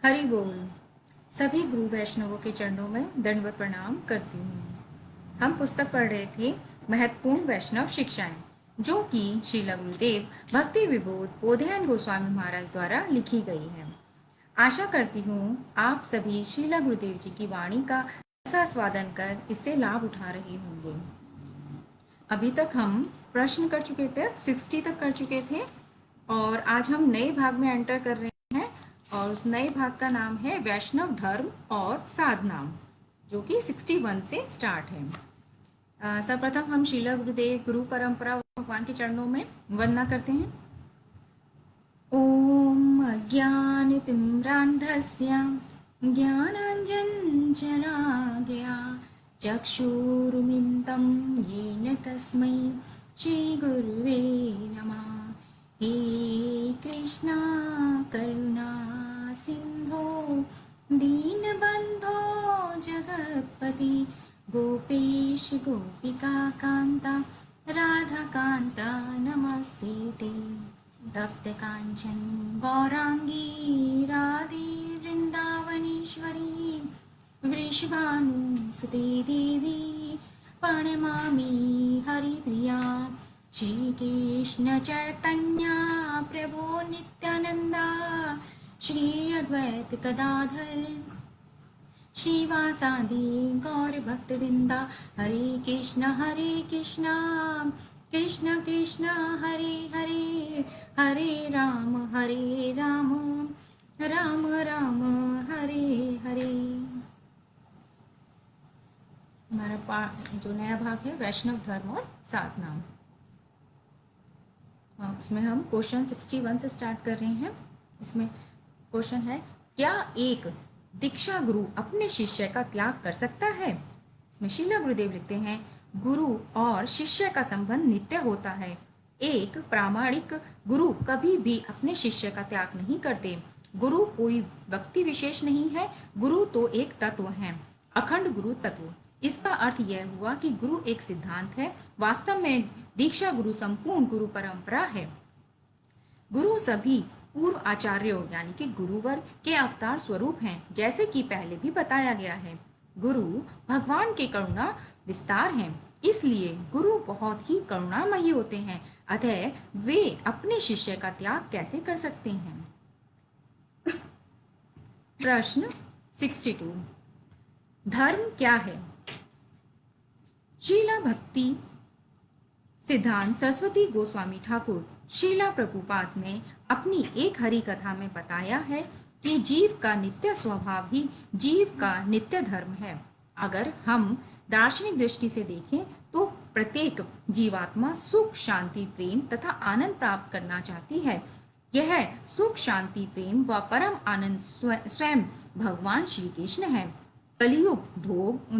हरि बोल। सभी गुरु वैष्णवों के चरणों में दंडवत प्रणाम करती हूँ। हम पुस्तक पढ़ रहे थे महत्वपूर्ण वैष्णव शिक्षाएं, जो कि श्रील गुरुदेव भक्ति विबोध बोधायन गोस्वामी महाराज द्वारा लिखी गई है। आशा करती हूँ आप सभी श्रील गुरुदेव जी की वाणी का स्वादन कर इससे लाभ उठा रहे होंगे। अभी तक हम प्रश्न कर चुके थे, 60 तक कर चुके थे और आज हम नए भाग में एंटर कर रहे हैं और उस नए भाग का नाम है वैष्णव धर्म और साधना, जो कि 61 से स्टार्ट है। सर्वप्रथम हम श्रील गुरुदेव गुरु परंपरा भगवान के चरणों में वंदना करते हैं। ओम अज्ञानतिम्रान्धस्य ज्ञानाञ्जनशलाकया चक्षुरुन्मिलितं येन तस्मै श्रीगुरुवे नमः। हे कृष्णा करुणा सिन्धो दीनबन्धो जगत्पते गोपेश गोपिकान्ता राधाकान्ता नमस्ते ते। तप्त कांचन गौरांगी राधे वृंदावनेश्वरी वृषभानुसुते देवी प्रणमामि हरिप्रिया। श्रीकृष्ण चैतन्य प्रभो नित्यानंदा श्री अद्वैत गदाधर श्रीवासादि गौर भक्तवृंदा। हरे कृष्ण कृष्ण कृष्ण हरे हरे हरे राम राम राम हरे हरे। हमारा जो नया भाग है वैष्णव धर्म और साधना, उसमें हम क्वेश्चन 61 से स्टार्ट कर रहे हैं। इसमें क्वेश्चन है, क्या एक दीक्षा गुरु अपने शिष्य का त्याग कर सकता है? इसमें श्रील गुरुदेव लिखते हैं, गुरु और शिष्य का संबंध नित्य होता है। एक प्रामाणिक गुरु कभी भी अपने शिष्य का त्याग नहीं करते। गुरु कोई व्यक्ति विशेष नहीं है, गुरु तो एक तत्व है, अखंड गुरु तत्व। इसका अर्थ यह हुआ कि गुरु एक सिद्धांत है। वास्तव में दीक्षा गुरु संपूर्ण गुरु परंपरा है। गुरु सभी पूर्व आचार्यों यानी कि गुरुवर के अवतार स्वरूप हैं, जैसे कि पहले भी बताया गया है। गुरु भगवान के करुणा विस्तार हैं, इसलिए गुरु बहुत ही करुणामयी होते हैं। अतः वे अपने शिष्य का त्याग कैसे कर सकते हैं? प्रश्न 62, धर्म क्या है? श्रीला भक्ति सिद्धांत सरस्वती गोस्वामी ठाकुर श्रीला प्रभुपाद ने अपनी एक हरि कथा में बताया है कि जीव का नित्य स्वभाव ही जीव का नित्य धर्म है। अगर हम दार्शनिक दृष्टि से देखें तो प्रत्येक जीवात्मा सुख, शांति, प्रेम तथा आनंद प्राप्त करना चाहती है। यह सुख, शांति, प्रेम व परम आनंद स्वयं भगवान श्री कृष्ण है। कलयुग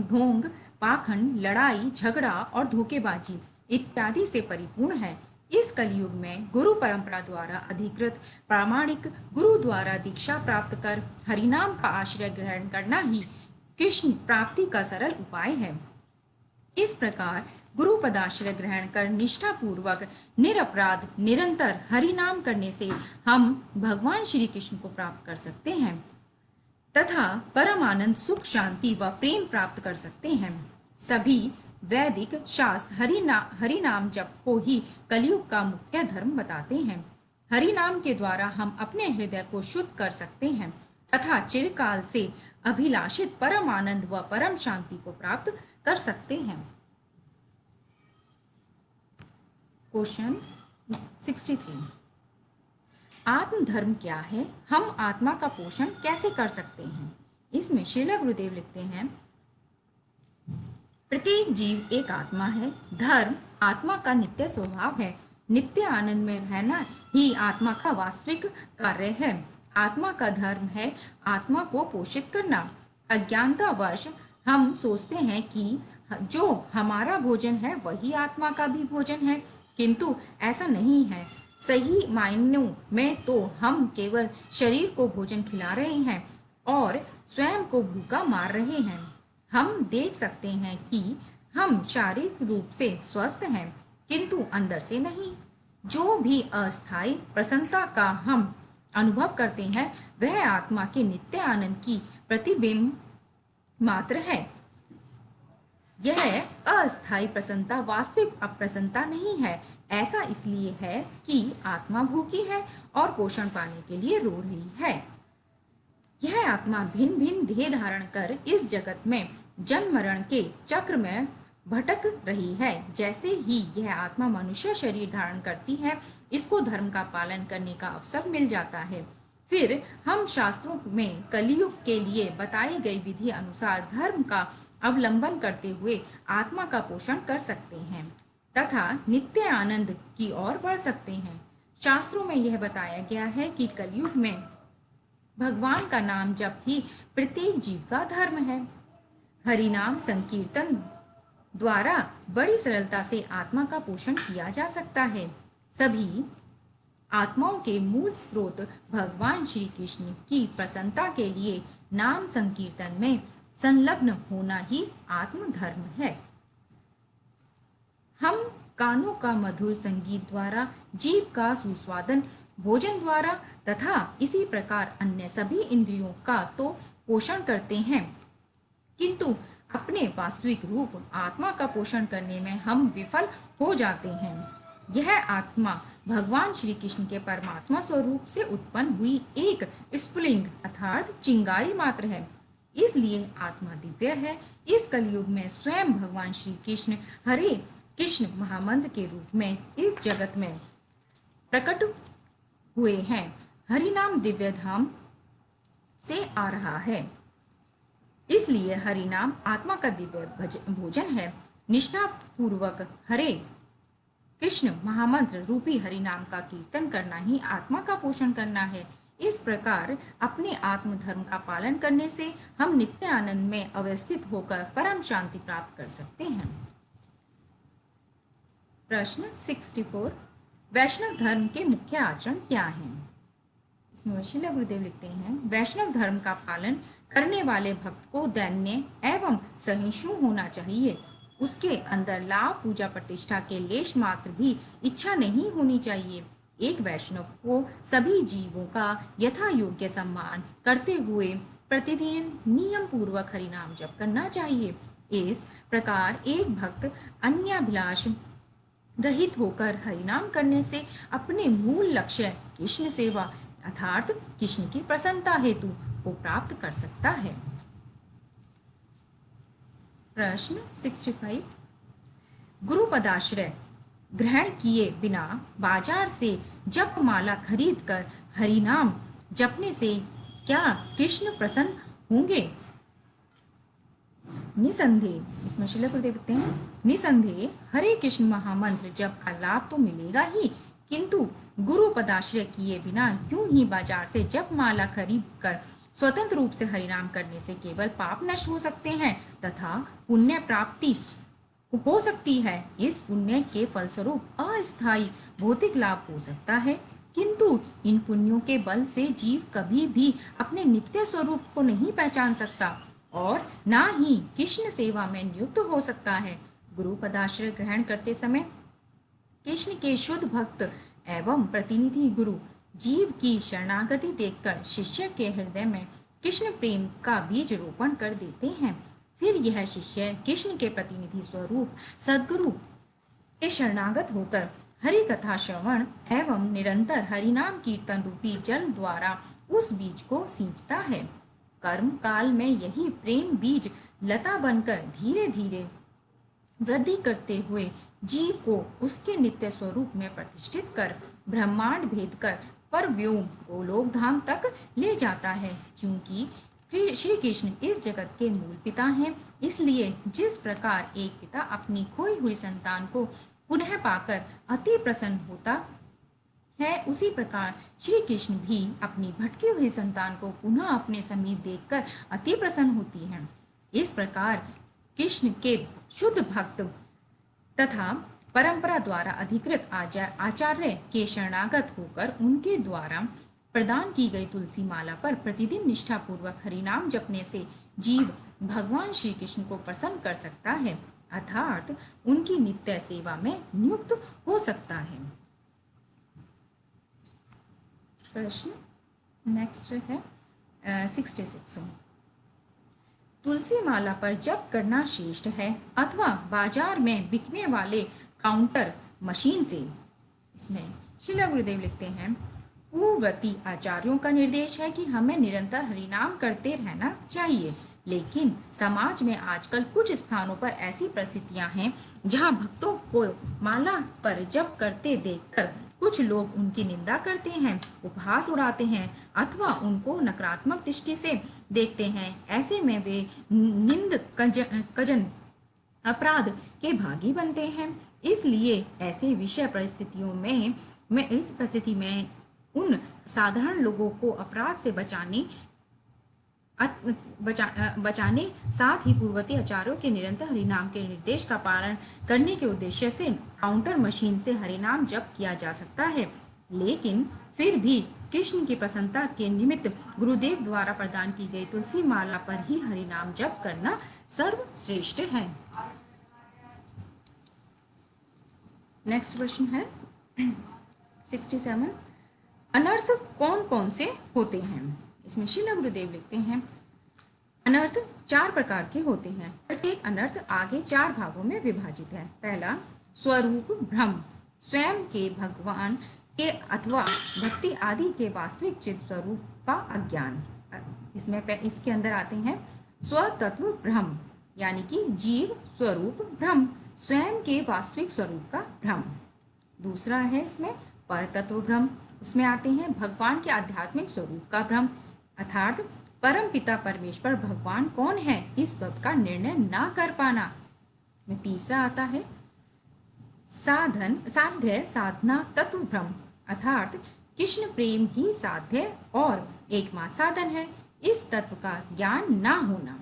ढोंग, पाखंड, लड़ाई झगड़ा और धोखेबाजी इत्यादि से परिपूर्ण है। इस कलयुग में गुरु परंपरा द्वारा अधिकृत प्रामाणिक गुरु द्वारा दीक्षा प्राप्त कर हरिनाम का आश्रय ग्रहण करना ही कृष्ण प्राप्ति का सरल उपाय है। इस प्रकार गुरु पदाश्रय ग्रहण कर निष्ठा पूर्वक निरपराध निरंतर हरिनाम करने से हम भगवान श्री कृष्ण को प्राप्त कर सकते हैं तथा परम आनंद, सुख, शांति व प्रेम प्राप्त कर सकते हैं। सभी वैदिक शास्त्र हरिनाम जप को ही कलयुग का मुख्य धर्म बताते हैं। हरिनाम के द्वारा हम अपने हृदय को शुद्ध कर सकते हैं तथा चिरकाल से अभिलाषित परम आनंद व परम शांति को प्राप्त कर सकते हैं। क्वेश्चन 63, आत्म धर्म क्या है? हम आत्मा का पोषण कैसे कर सकते हैं? इसमें श्रील गुरुदेव लिखते हैं, प्रत्येक जीव एक आत्मा है। धर्म आत्मा का नित्य स्वभाव है। नित्य आनंद में रहना ही आत्मा का वास्तविक कार्य है। आत्मा का धर्म है आत्मा को पोषित करना। अज्ञानतावश हम सोचते हैं कि जो हमारा भोजन है वही आत्मा का भी भोजन है, किंतु ऐसा नहीं है। सही मायनों में तो हम केवल शरीर को भोजन खिला रहे हैं और स्वयं को भूखा मार रहे हैं। हम देख सकते हैं कि हम शारीरिक रूप से स्वस्थ हैं, किंतु अंदर से नहीं। जो भी अस्थायी प्रसन्नता का हम अनुभव करते हैं वह आत्मा के नित्य आनंद की प्रतिबिंब मात्र है। यह अस्थायी प्रसन्नता वास्तविक अप्रसन्नता नहीं है। ऐसा इसलिए है कि आत्मा भूखी है और पोषण पाने के लिए रो रही है। यह आत्मा भिन्न भिन्न देह धारण कर इस जगत में जन्म मरण के चक्र में भटक रही है। जैसे ही यह आत्मा मनुष्य शरीर धारण करती है, इसको धर्म का पालन करने का अवसर मिल जाता है। फिर हम शास्त्रों में कलियुग के लिए बताई गई विधि अनुसार धर्म का अवलंबन करते हुए आत्मा का पोषण कर सकते हैं तथा नित्य आनंद की ओर बढ़ सकते हैं। शास्त्रों में यह बताया गया है कि कलयुग में भगवान का नाम जप ही प्रत्येक जीव का धर्म है। हरि नाम संकीर्तन द्वारा बड़ी सरलता से आत्मा का पोषण किया जा सकता है। सभी आत्माओं के मूल स्रोत भगवान श्री कृष्ण की प्रसन्नता के लिए नाम संकीर्तन में संलग्न होना ही आत्म धर्म है। हम कानों का मधुर संगीत द्वारा, जीव का सुस्वादन भोजन द्वारा तथा इसी प्रकार अन्य सभी इंद्रियों का तो पोषण करते हैं, किंतु अपने वास्तविक रूप आत्मा का पोषण करने में हम विफल हो जाते हैं। यह आत्मा भगवान श्री कृष्ण के परमात्मा स्वरूप से उत्पन्न हुई एक स्फुलिंग अर्थात चिंगारी मात्र है, इसलिए आत्मा दिव्य है। इस कलयुग में स्वयं भगवान श्री कृष्ण हरे कृष्ण महामंत्र के रूप में इस जगत में प्रकट हुए हैं। हरि नाम दिव्य धाम से आ रहा है, इसलिए हरि नाम आत्मा का दिव्य भोजन है। निष्ठा पूर्वक हरे कृष्ण महामंत्र रूपी हरि नाम का कीर्तन करना ही आत्मा का पोषण करना है। इस प्रकार अपने आत्म धर्म का पालन करने से हम नित्य आनंद में अवस्थित होकर परम शांति प्राप्त कर सकते हैं। प्रश्न 64, वैष्णव धर्म के मुख्य आचरण क्या हैं? इसमें वशिला गुरुदेव लिखते हैं, वैष्णव धर्म का पालन करने वाले भक्त को दैन्य एवं सहिष्णु होना चाहिए। उसके अंदर लाभ पूजा प्रतिष्ठा के लेश मात्र भी इच्छा नहीं होनी चाहिए। एक वैष्णव को सभी जीवों का यथा योग्य सम्मान करते हुए प्रतिदिन नियम पूर्वक हरिनाम जप करना चाहिए। इस प्रकार एक भक्त अन्याभिलाष रहित होकर हरिनाम करने से अपने मूल लक्ष्य कृष्ण सेवा अर्थात कृष्ण की प्रसन्नता हेतु को प्राप्त कर सकता है। प्रश्न 65, गुरु पदाश्रय ग्रहण किए बिना बाजार से जप माला खरीद कर हरिनाम जपने से क्या कृष्ण प्रसन्न होंगे? निसंदेह, इसमें श्रील गुरुदेव लिखते हैं, निसंदेह हरे कृष्ण महामंत्र जप का लाभ तो मिलेगा ही, किंतु गुरु पदाश्रय किए बिना यूं ही बाजार से जप माला खरीद कर स्वतंत्र रूप से हरिनाम करने से केवल पाप नष्ट हो सकते हैं तथा पुण्य प्राप्ति हो सकती है। इस पुण्य के फलस्वरूप अस्थायी भौतिक लाभ हो सकता है, किंतु इन पुण्यों के बल से जीव कभी भी अपने नित्य स्वरूप को नहीं पहचान सकता और ना ही कृष्ण सेवा में नियुक्त हो सकता है। गुरु पदाश्रय ग्रहण करते समय कृष्ण के शुद्ध भक्त एवं प्रतिनिधि गुरु जीव की शरणागति देखकर शिष्य के हृदय में कृष्ण प्रेम का बीज रोपण कर देते हैं। फिर यह शिष्य कृष्ण के प्रतिनिधि स्वरूप सद्गुरु के शरणागत होकर हरि कथा श्रवण एवं निरंतर हरिनाम कीर्तन रूपी जल द्वारा उस बीज को सींचता है। कर्म काल में यही प्रेम बीज लता बनकर धीरे धीरे वृद्धि करते हुए जीव को उसके नित्य स्वरूप में प्रतिष्ठित कर ब्रह्मांड भेद कर पर व्योम गोलोक धाम तक ले जाता है। चूंकि श्री कृष्ण इस जगत के मूल पिता हैं, इसलिए जिस प्रकार एक पिता अपनी खोई हुई संतान को पुनः पाकर अति प्रसन्न होता है, उसी प्रकार श्री कृष्ण भी अपनी भटकी हुई संतान को पुनः अपने समीप देखकर अति प्रसन्न होती हैं। इस प्रकार कृष्ण के शुद्ध भक्त तथा परंपरा द्वारा अधिकृत आचार्य के शरणागत होकर उनके द्वारा प्रदान की गई तुलसी माला पर प्रतिदिन निष्ठा पूर्वक हरिनाम जपने से जीव भगवान श्री कृष्ण को प्रसन्न कर सकता है, अर्थात उनकी नित्य सेवा में नियुक्त हो सकता है। प्रश्न नेक्स्ट है 66। तुलसी माला पर जप करना श्रेष्ठ है अथवा बाजार में बिकने वाले काउंटर मशीन से। इसमें श्रील गुरुदेव लिखते हैं, पूर्ववर्ती आचार्यों का निर्देश है कि हमें निरंतर हरिनाम करते रहना चाहिए, लेकिन समाज में आजकल कुछ स्थानों पर ऐसी परिस्थितियां हैं जहां भक्तों को माला पर जप करते देखकर कुछ लोग उनकी निंदा करते हैं, उपहास उड़ाते हैं अथवा उनको नकारात्मक दृष्टि से देखते हैं। ऐसे में वे निंद कजन अपराध के भागी बनते हैं। इसलिए ऐसे विषय परिस्थितियों में इस परिस्थिति में उन साधारण लोगों को अपराध से बचाने साथ ही पूर्ववर्ती आचार्यों के निरंतर हरिनाम के निर्देश का पालन करने के उद्देश्य से काउंटर मशीन से हरिनाम जप किया जा सकता है, लेकिन फिर भी कृष्ण की प्रसन्नता के निमित्त गुरुदेव द्वारा प्रदान की गई तुलसी माला पर ही हरिनाम जप करना सर्वश्रेष्ठ है। नेक्स्ट प्रश्न है 67। अनर्थ कौन कौन से होते हैं? इसमें श्रील गुरुदेव लिखते हैं, अनर्थ 4 प्रकार के होते हैं। प्रत्येक अनर्थ आगे 4 भागों में विभाजित है। पहला, स्वरूप भ्रम, स्वयं के भगवान के अथवा भक्ति आदि के वास्तविक चित स्वरूप का अज्ञान। इसके अंदर आते हैं स्वतत्व भ्रम, यानी कि जीव स्वरूप भ्रम, स्वयं के वास्तविक स्वरूप का भ्रम। दूसरा है इसमें परतत्व भ्रम, उसमें आते हैं भगवान के आध्यात्मिक स्वरूप का भ्रम, अर्थात परम पिता परमेश्वर भगवान कौन है इस तत्व का निर्णय ना कर पाना। में तीसरा आता है साध्य साधना तत्व भ्रम, अर्थात कृष्ण प्रेम ही साध्य और एकमात्र साधन है, इस तत्व का ज्ञान ना होना।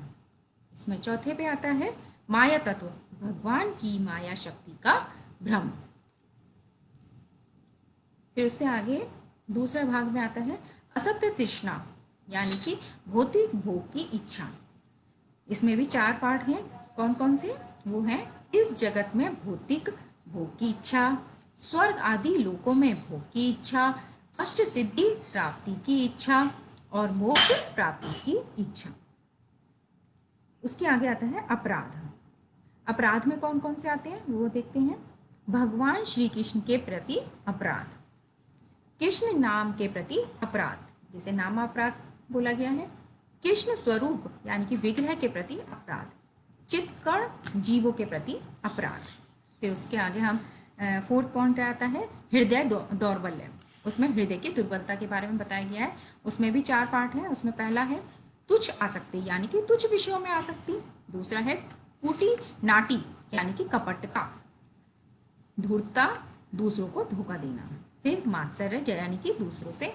इसमें चौथे पे आता है माया तत्व, भगवान की माया शक्ति का भ्रम। फिर उससे आगे दूसरा भाग में आता है असत्य तृष्णा, यानी कि भौतिक भोग की इच्छा। इसमें भी 4 पार्ट हैं। कौन कौन से? वो है इस जगत में भौतिक भोग की इच्छा, स्वर्ग आदि लोकों में भोग की इच्छा, अष्ट सिद्धि प्राप्ति की इच्छा और मोक्ष प्राप्ति की इच्छा। उसके आगे आता है अपराध। अपराध में कौन कौन से आते हैं वो देखते हैं। भगवान श्री कृष्ण के प्रति अपराध, कृष्ण नाम के प्रति अपराध, जिसे नाम अपराध बोला गया है, कृष्ण स्वरूप यानी कि विग्रह के प्रति अपराध, चित्कण जीवों के प्रति अपराध। फिर उसके आगे हम 4th पॉइंट आता है हृदय दौर्बल्य, उसमें हृदय की दुर्बलता के बारे में बताया गया है। उसमें भी 4 पार्ट है। उसमें पहला है तुच्छ आसक्ति, यानी कि तुच्छ विषयों में आसक्ति। दूसरा है कुटी नाटी, यानी कि कपटता, धूर्तता, दूसरों को धोखा देना। फिर मात्सर्य, यानी कि दूसरों से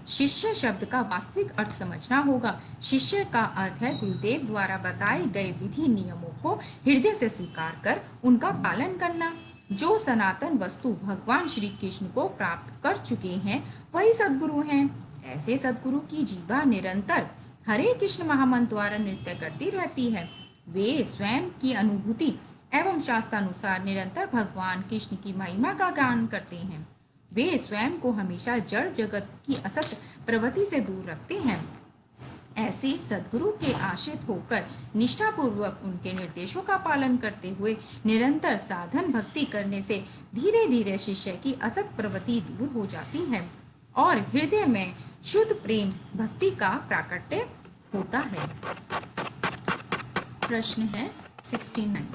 शिष्य शब्द का वास्तविक अर्थ समझना होगा। शिष्य का अर्थ है गुरुदेव द्वारा बताए गए विधि नियमों को हृदय से स्वीकार कर उनका पालन करना। जो सनातन वस्तु भगवान श्री कृष्ण को प्राप्त कर चुके हैं वही सद्गुरु हैं। ऐसे सद्गुरु की जीवा निरंतर हरे कृष्ण महामंत्र द्वारा नृत्य करती रहती है। वे स्वयं की अनुभूति एवं शास्त्रानुसार निरंतर भगवान कृष्ण की महिमा का गान करते हैं। वे स्वयं को हमेशा जड़ जगत की असत प्रवृत्ति से दूर रखते हैं। ऐसे सद्गुरु के आश्रित होकर निष्ठापूर्वक उनके निर्देशों का पालन करते हुए निरंतर साधन भक्ति करने से धीरे धीरे शिष्य की असत प्रवृत्ति दूर हो जाती है और हृदय में शुद्ध प्रेम भक्ति का प्राकट्य होता है। प्रश्न है 69।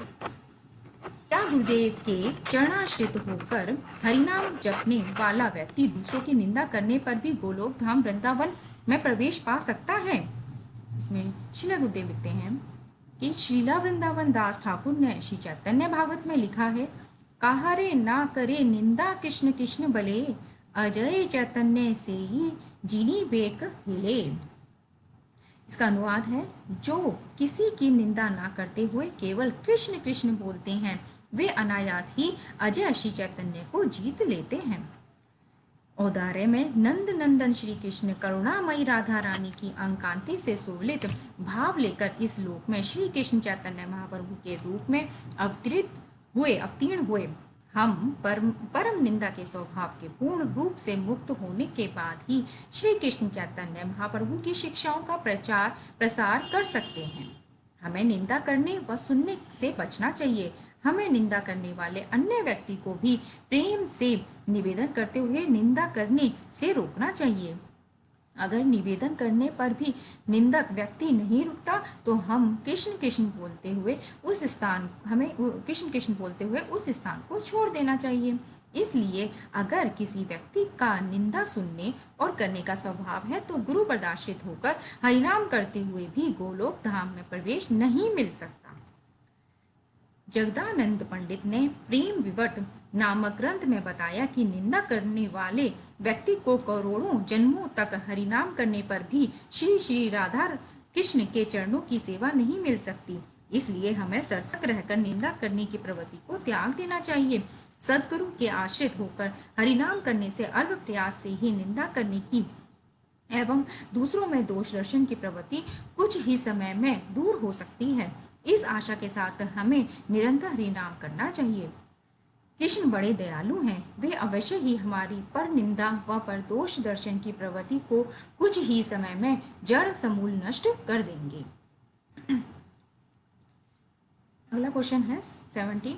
क्या गुरुदेव के चरणाश्रित होकर हरिनाम जपने वाला व्यक्ति दूसरों की निंदा करने पर भी गोलोक धाम वृंदावन में प्रवेश पा सकता है? इसमें श्रीला गुरुदेव लिखते हैं कि श्रीला वृंदावन दास ठाकुर ने श्री चैतन्य भागवत में लिखा है, काहरे ना करे निंदा कृष्ण कृष्ण बले, अजय चैतन्य से ही जीनी बेक हिले। इसका अनुवाद है, जो किसी की निंदा ना करते हुए केवल कृष्ण कृष्ण बोलते हैं वे अनायास ही अजय श्री चैतन्य को जीत लेते हैं। औदार्य में नंद नंदन श्री कृष्ण करुणामयी राधा रानी की अंकांति से सुललित भाव लेकर इस लोक में श्री कृष्ण चैतन्य महाप्रभु के रूप में अवतीर्ण हुए। हम परम निंदा के स्वभाव के पूर्ण रूप से मुक्त होने के बाद ही श्री कृष्ण चैतन्य महाप्रभु की शिक्षाओं का प्रचार प्रसार कर सकते हैं। हमें निंदा करने व सुनने से बचना चाहिए। हमें निंदा करने वाले अन्य व्यक्ति को भी प्रेम से निवेदन करते हुए निंदा करने से रोकना चाहिए। अगर निवेदन करने पर भी निंदक व्यक्ति नहीं रुकता तो हम कृष्ण कृष्ण बोलते हुए उस स्थान को छोड़ देना चाहिए। इसलिए अगर किसी व्यक्ति का निंदा सुनने और करने का स्वभाव है तो गुरु प्रदाशित होकर हरिनाम करते हुए भी गोलोक धाम में प्रवेश नहीं मिल सकता। जगदानंद पंडित ने प्रेम विवर्त नामक ग्रंथ में बताया कि निंदा करने वाले व्यक्ति को करोड़ों जन्मों तक हरिनाम करने पर भी श्री श्री राधा कृष्ण के चरणों की सेवा नहीं मिल सकती। इसलिए हमें सतर्क रहकर निंदा करने की प्रवृत्ति को त्याग देना चाहिए। सदगुरु के आश्रित होकर हरिनाम करने से अल्प प्रयास से ही निंदा करने की एवं दूसरों में दोष दर्शन की प्रवृत्ति कुछ ही समय में दूर हो सकती है। इस आशा के साथ हमें निरंतर हरिनाम करना चाहिए। कृष्ण बड़े दयालु हैं। वे अवश्य ही हमारी पर निंदा व पर दोष दर्शन की प्रवृत्ति को कुछ ही समय में जड़ समूल नष्ट कर देंगे। अगला क्वेश्चन है 70।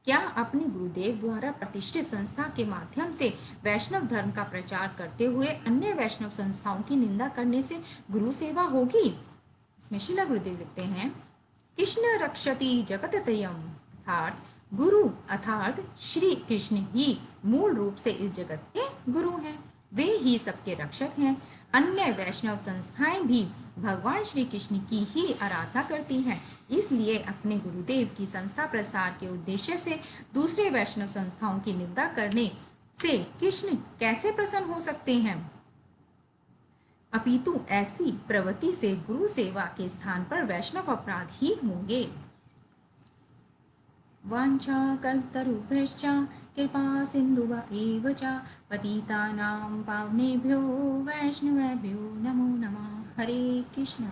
क्या अपने गुरुदेव द्वारा प्रतिष्ठित संस्था के माध्यम से वैष्णव धर्म का प्रचार करते हुए अन्य वैष्णव संस्थाओं की निंदा करने से गुरु सेवा होगी? इसमें शिला गुरुदेव लिखते हैं, कृष्ण रक्षति जगतत्रयम्, अर्थात गुरु अर्थात श्री कृष्ण ही मूल रूप से इस जगत के गुरु हैं। वे ही सबके रक्षक हैं। अन्य वैष्णव संस्थाएं भी भगवान श्री कृष्ण की ही आराधना करती हैं। इसलिए अपने गुरुदेव की संस्था प्रसार के उद्देश्य से दूसरे वैष्णव संस्थाओं की निंदा करने से कृष्ण कैसे प्रसन्न हो सकते हैं? अपितु ऐसी प्रवृत्ति से गुरु सेवा के स्थान पर वैष्णव अपराध ही होंगे। वाञ्छा कल्पतरुभ्यश्च कृपा सिन्धुव एव च पतितानां पावनेभ्यो वैष्णवेभ्यो नमो नमः। हरे कृष्ण।